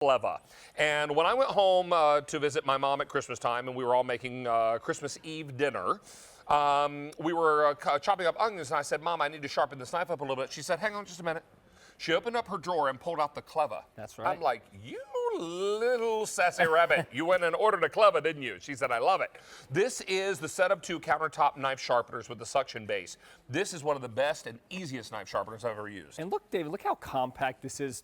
Kleva. And when I went home to visit my mom at Christmas time, and we were all making Christmas Eve dinner, we were chopping up onions, and I said, Mom, I need to sharpen this knife up a little bit. She said, hang on just a minute. She opened up her drawer and pulled out the Kleva. That's right. I'm like, you little sassy rabbit. You went and ordered a Kleva, didn't you? She said, I love it. This is the set of 2 countertop knife sharpeners with the suction base. This is one of the best and easiest knife sharpeners I've ever used. And look, David, look how compact this is.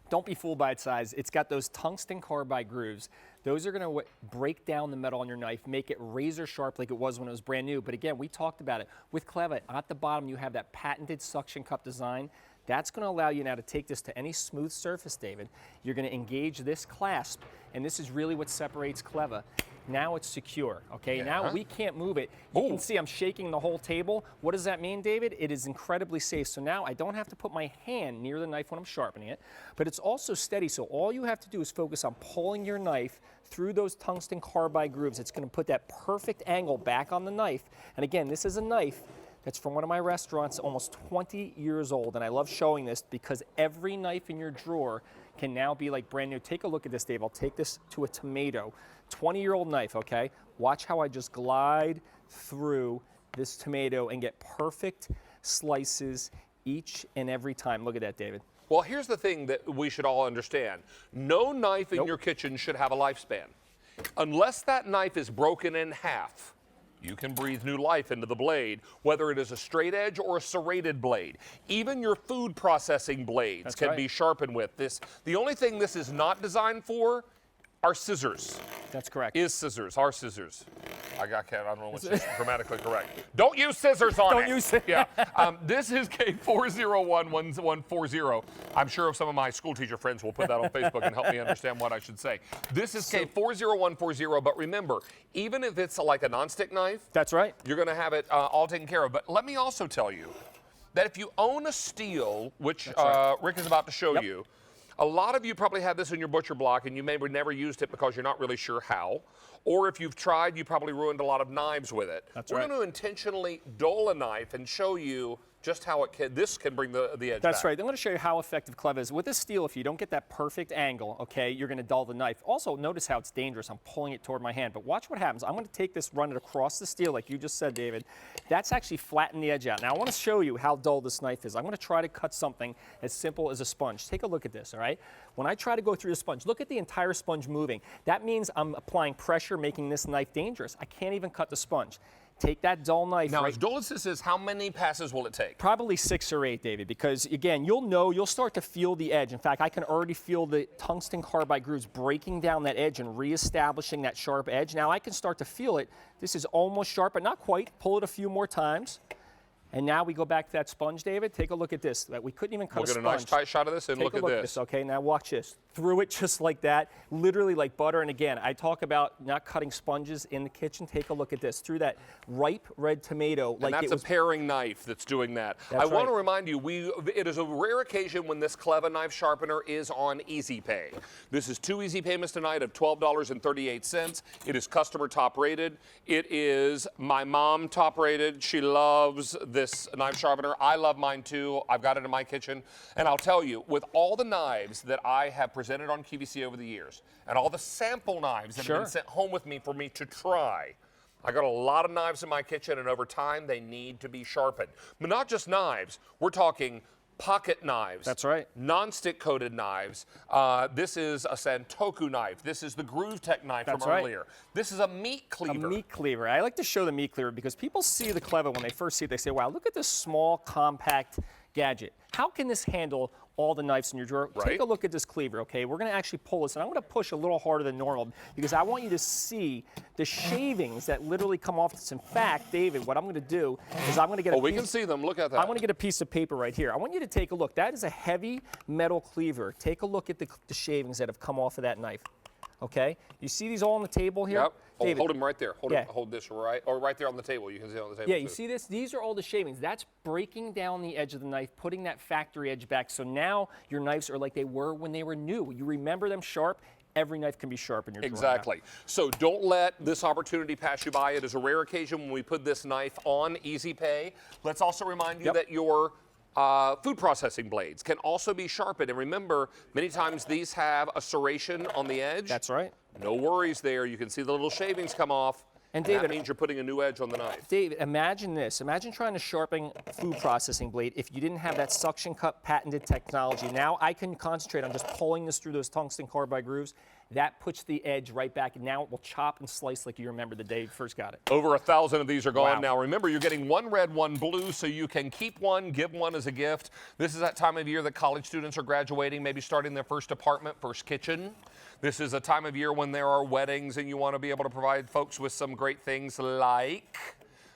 Don't be fooled by its size. It's got those tungsten carbide grooves. Those are going to break down the metal on your knife, make it razor sharp like it was when it was brand new. But again, we talked about it. With Kleva, at the bottom, you have that patented suction cup design. That's going to allow you now to take this to any smooth surface, David. You're going to engage this clasp, and this is really what separates Kleva. Now it's secure, okay? Yeah. Now we can't move it. You can see I'm shaking the whole table. What does that mean, David? It is incredibly safe. So now I don't have to put my hand near the knife when I'm sharpening it, but it's also steady. So all you have to do is focus on pulling your knife through those tungsten carbide grooves. It's going to put that perfect angle back on the knife. And again, this is a knife that's from one of my restaurants, almost 20 years old, and I love showing this because every knife in your drawer can now be like brand new. Take a look at this, Dave. I'll take this to a tomato. 20-year-old knife, okay? Watch how I just glide through this tomato and get perfect slices each and every time. Look at that, David. Well, here's the thing that we should all understand. No knife in your kitchen should have a lifespan. Unless that knife is broken in half, you can breathe new life into the blade, whether it is a straight edge or a serrated blade. Even your food processing blades can be sharpened with this. The only thing this is not designed for are scissors. That's correct. Is scissors, are scissors. I don't know what's grammatically correct. Don't use scissors on it. Don't use it. Yeah. This is K4011140. I'm sure some of my school teacher friends will put that on Facebook and help me understand what I should say. This is K40140, but remember, even if it's like a nonstick knife, that's right, you're going to have it all taken care of. But let me also tell you that if you own a steel, which Rick is about to show you, a lot of you probably have this in your butcher block and you maybe never used it because you're not really sure how. Or if you've tried, you probably ruined a lot of knives with it. We're going to intentionally dull a knife and show you just how this can bring the edge back. That's right. I'm going to show you how effective Kleva is. With this steel, if you don't get that perfect angle, okay, you're going to dull the knife. Also, notice how it's dangerous. I'm pulling it toward my hand. But watch what happens. I'm going to take this, run it across the steel like you just said, David. That's actually flattened the edge out. Now, I want to show you how dull this knife is. I'm going to try to cut something as simple as a sponge. Take a look at this, all right? When I try to go through the sponge, look at the entire sponge moving. That means I'm applying pressure, making this knife dangerous. I can't even cut the sponge. Take that dull knife. Now, as dull as this is, how many passes will it take? Probably 6 or 8, David, because again, you'll start to feel the edge. In fact, I can already feel the tungsten carbide grooves breaking down that edge and reestablishing that sharp edge. Now I can start to feel it. This is almost sharp, but not quite. Pull it a few more times. And now we go back to that sponge, David. Take a look at this. We couldn't even cut a sponge. We'll get a nice tight shot of this and look at this. Okay, now watch this. Through it just like that, literally like butter. And again, I talk about not cutting sponges in the kitchen. Take a look at this. Through that ripe red tomato. And that's a paring knife that's doing that. I want to remind you, it is a rare occasion when this Kleva knife sharpener is on Easy Pay. This is 2 Easy payments tonight of $12.38. It is customer top rated. It is my mom top rated. She loves this knife sharpener. I love mine too. I've got it in my kitchen. And I'll tell you, with all the knives that I have presented on QVC over the years, and all the sample knives that have been sent home with me for me to try, I got a lot of knives in my kitchen, and over time, they need to be sharpened. But not just knives. We're talking pocket knives. That's right. Non-stick coated knives. This is a Santoku knife. This is the Groove Tech knife from earlier. This is a meat cleaver. A meat cleaver. I like to show the meat cleaver because people see the Kleva when they first see it. They say, wow, look at this small, compact gadget. How can this handle all the knives in your drawer? Take a look at this cleaver, okay? We're going to actually pull this, and I'm going to push a little harder than normal because I want you to see the shavings that literally come off this. In fact, David, what I'm going to do is I'm going to get we can see them. Look at that. I'm going to get a piece of paper right here. I want you to take a look. That is a heavy metal cleaver. Take a look at the shavings that have come off of that knife. Okay? You see these all on the table here? Yep. David, hold them right there. Hold this right there on the table. You can see it on the table. Yeah, you see this? These are all the shavings. That's breaking down the edge of the knife, putting that factory edge back. So now your knives are like they were when they were new. You remember them sharp. Every knife can be sharp in your drawer. Exactly. So don't let this opportunity pass you by. It is a rare occasion when we put this knife on Easy Pay. Let's also remind you that your Food processing blades can also be sharpened. And remember, many times these have a serration on the edge. That's right. No worries there. You can see the little shavings come off. And David, that means you're putting a new edge on the knife. David, imagine this. Imagine trying to sharpen a food processing blade if you didn't have that suction cup patented technology. Now I can concentrate on just pulling this through those tungsten carbide grooves. That puts the edge right back, and now it will chop and slice like you remember the day you first got it. Over 1,000 of these are gone. Wow. Now remember, you're getting one red, one blue, so you can keep one, give one as a gift. This is that time of year that college students are graduating, maybe starting their first apartment, first kitchen. This is a time of year when there are weddings and you want to be able to provide folks with some great things like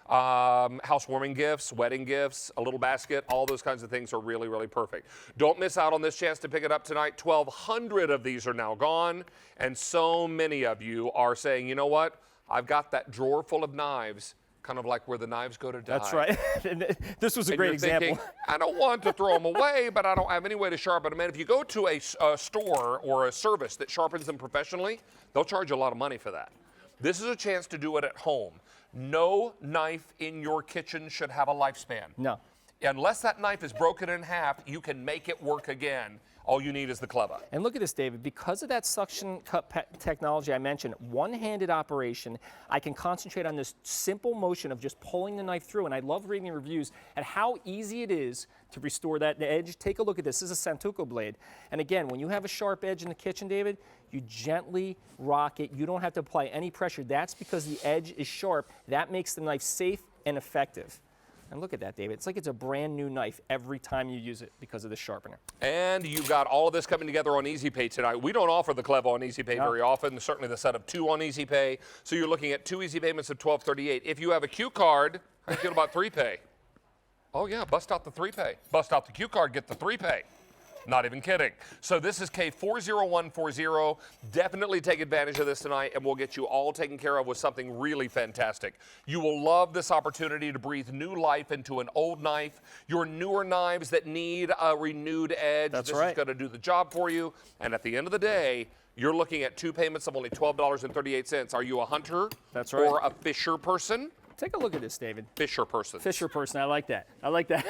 housewarming gifts, wedding gifts, a little basket. All those kinds of things are really, really perfect. Don't miss out on this chance to pick it up tonight. 1,200 of these are now gone, and so many of you are saying, you know what? I've got that drawer full of knives, kind of like where the knives go to die. That's right. This was a great example. Thinking, I don't want to throw them away, but I don't have any way to sharpen them. And if you go to a store or a service that sharpens them professionally, they'll charge you a lot of money for that. This is a chance to do it at home. No knife in your kitchen should have a lifespan. No. Unless that knife is broken in half, you can make it work again. All you need is the Kleva. And look at this, David. Because of that suction cup technology I mentioned, one-handed operation, I can concentrate on this simple motion of just pulling the knife through. And I love reading the reviews at how easy it is to restore that edge. Take a look at this. This is a Santoku blade. And again, when you have a sharp edge in the kitchen, David, you gently rock it. You don't have to apply any pressure. That's because the edge is sharp. That makes the knife safe and effective. And look at that, David. It's like it's a brand new knife every time you use it because of the sharpener. And you've got all of this coming together on Easy Pay tonight. We don't offer the Kleva on Easy Pay very often, certainly the set of 2 on Easy Pay. So you're looking at 2 easy payments of $12.38. If you have a Q card, how do you feel about 3 pay? Oh yeah, bust out the 3 pay. Bust out the Q card, get the 3 pay. Not even kidding. So this is K40140. Definitely take advantage of this tonight, and we'll get you all taken care of with something really fantastic. You will love this opportunity to breathe new life into an old knife. Your newer knives that need a renewed edge. That's this right. is going to do the job for you. And at the end of the day, you're looking at 2 payments of only $12.38. Are you a hunter? That's right. Or a fisher person? Take a look at this, David. Fisher person. Fisher person, I like that. I like that.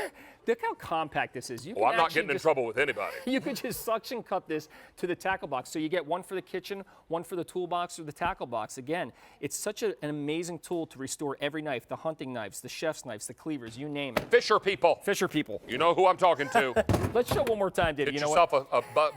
Look how compact this is. Well, I'm not getting in trouble with anybody. You could just suction cup this to the tackle box. So you get one for the kitchen, one for the toolbox or the tackle box. Again, it's such an amazing tool to restore every knife, the hunting knives, the chef's knives, the cleavers, you name it. Fisher people. Fisher people. You know who I'm talking to. Let's show one more time, David. Get you know yourself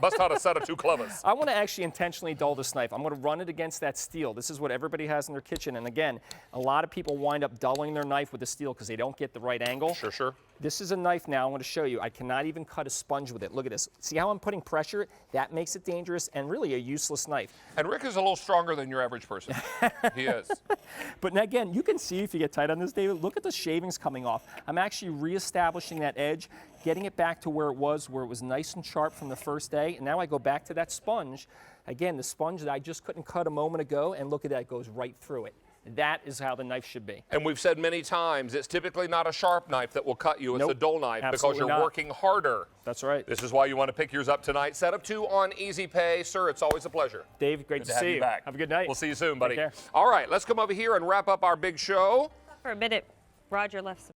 bust out a set of 2 Klevas. I want to actually intentionally dull this knife. I'm going to run it against that steel. This is what everybody has in their kitchen. And again, a lot of people wind up dulling their knife with the steel because they don't get the right angle. Sure, sure. This is a knife now I'm going to show you. I cannot even cut a sponge with it. Look at this. See how I'm putting pressure? That makes it dangerous and really a useless knife. And Rick is a little stronger than your average person. He is. But again, you can see if you get tight on this, David, look at the shavings coming off. I'm actually reestablishing that edge, getting it back to where it was nice and sharp from the first day. And now I go back to that sponge. Again, the sponge that I just couldn't cut a moment ago, and look at that, it goes right through it. That is how the knife should be. And we've said many times, it's typically not a sharp knife that will cut you. It's Nope, a dull knife because you're not. working harder. That's right. This is why you want to pick yours up tonight. Set of 2 on Easy Pay. Sir, it's always a pleasure. Dave, great to have see you back. Have a good night. We'll see you soon, buddy. Take care. All right, let's come over here and wrap up our big show. For a minute, Roger left some